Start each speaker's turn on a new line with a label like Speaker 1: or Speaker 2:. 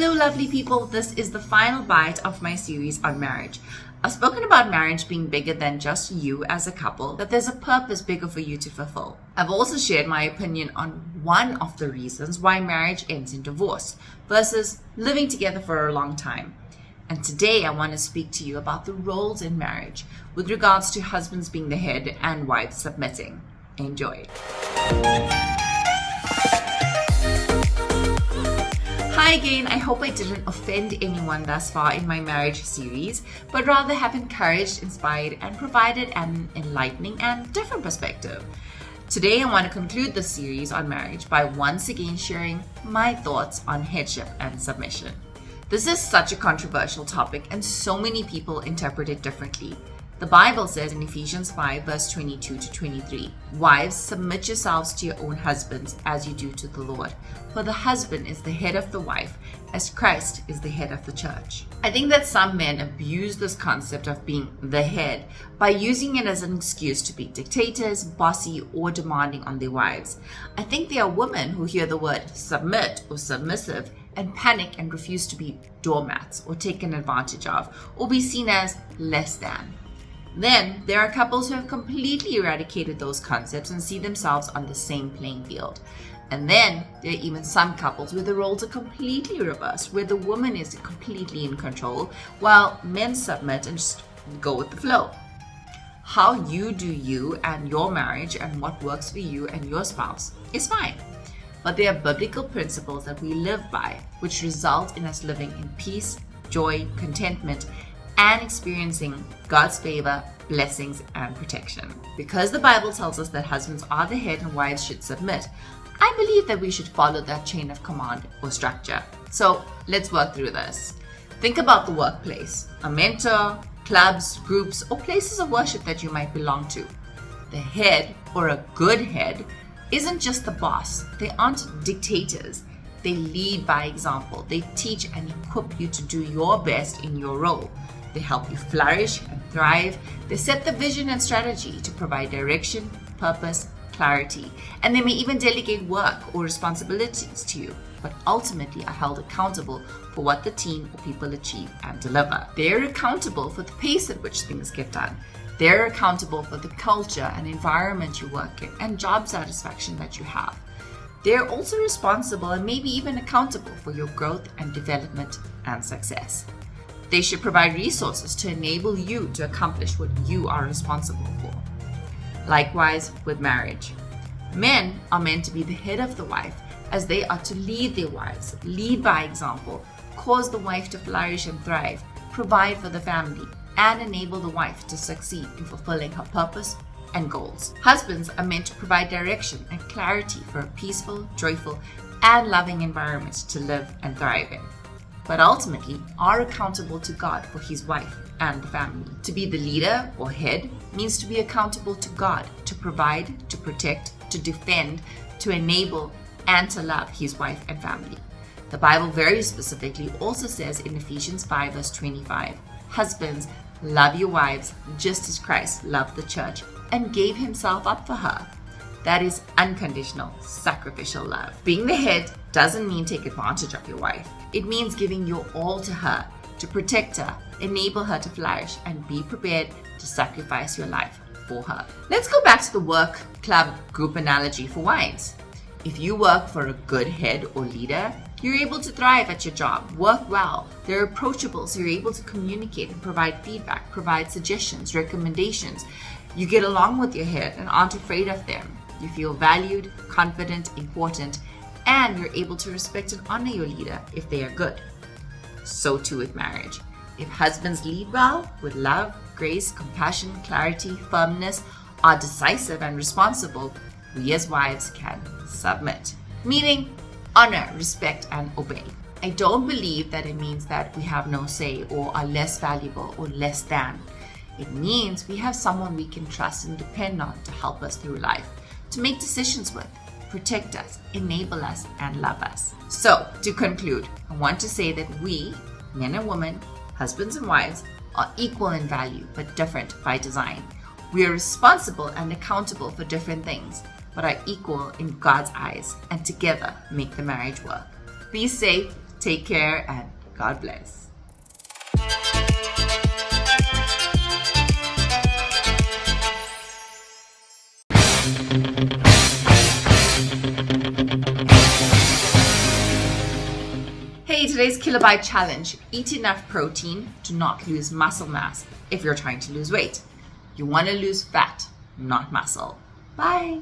Speaker 1: Hello lovely people, this is the final bite of my series on marriage. I've spoken about marriage being bigger than just you as a couple, that there's a purpose bigger for you to fulfill. I've also shared my opinion on one of the reasons why marriage ends in divorce versus living together for a long time. And today I want to speak to you about the roles in marriage with regards to husbands being the head and wives submitting. Enjoy. Hi again, I hope I didn't offend anyone thus far in my marriage series, but rather have encouraged, inspired, and provided an enlightening and different perspective. Today I want to conclude the series on marriage by once again sharing my thoughts on headship and submission. This is such a controversial topic and so many people interpret it differently. The Bible says in Ephesians 5 verse 22 to 23, "Wives, submit yourselves to your own husbands as you do to the Lord. For the husband is the head of the wife, as Christ is the head of the church." I think that some men abuse this concept of being the head by using it as an excuse to be dictators, bossy, or demanding on their wives. I think there are women who hear the word submit or submissive and panic and refuse to be doormats or taken advantage of or be seen as less than. Then there are couples who have completely eradicated those concepts and see themselves on the same playing field. And then there are even some couples where the roles are completely reversed, where the woman is completely in control while men submit and just go with the flow. How you do you and your marriage and what works for you and your spouse is fine. But there are biblical principles that we live by, which result in us living in peace, joy, contentment, and experiencing God's favor, blessings, and protection. Because the Bible tells us that husbands are the head and wives should submit, I believe that we should follow that chain of command or structure. So let's work through this. Think about the workplace, a mentor, clubs, groups, or places of worship that you might belong to. The head, or a good head, isn't just the boss. They aren't dictators. They lead by example. They teach and equip you to do your best in your role. They help you flourish and thrive. They set the vision and strategy to provide direction, purpose, clarity. And they may even delegate work or responsibilities to you, but ultimately are held accountable for what the team or people achieve and deliver. They're accountable for the pace at which things get done. They're accountable for the culture and environment you work in and job satisfaction that you have. They're also responsible and maybe even accountable for your growth and development and success. They should provide resources to enable you to accomplish what you are responsible for. Likewise with marriage. Men are meant to be the head of the wife, as they are to lead their wives, lead by example, cause the wife to flourish and thrive, provide for the family, and enable the wife to succeed in fulfilling her purpose and goals. Husbands are meant to provide direction and clarity for a peaceful, joyful, and loving environment to live and thrive in, but ultimately are accountable to God for his wife and the family. To be the leader or head means to be accountable to God, to provide, to protect, to defend, to enable, and to love his wife and family. The Bible very specifically also says in Ephesians 5 verse 25, "Husbands, love your wives just as Christ loved the church and gave himself up for her." That is unconditional, sacrificial love. Being the head doesn't mean take advantage of your wife. It means giving your all to her, to protect her, enable her to flourish, and be prepared to sacrifice your life for her. Let's go back to the work, club, group analogy for wives. If you work for a good head or leader, you're able to thrive at your job, work well. They're approachable, so you're able to communicate and provide feedback, provide suggestions, recommendations. You get along with your head and aren't afraid of them. You feel valued, confident, important, and you're able to respect and honor your leader if they are good. So too with marriage. If husbands lead well with love, grace, compassion, clarity, firmness, are decisive and responsible, we as wives can submit, meaning honor, respect, and obey. I don't believe that it means that we have no say or are less valuable or less than. It means we have someone we can trust and depend on to help us through life, to make decisions with, protect us, enable us, and love us. So, to conclude, I want to say that we, men and women, husbands and wives, are equal in value but different by design. We are responsible and accountable for different things, but are equal in God's eyes, and together make the marriage work. Be safe, Take care and God bless. Hey, today's kilobyte challenge. Eat enough protein to not lose muscle mass if you're trying to lose weight. You want to lose fat, not muscle. Bye.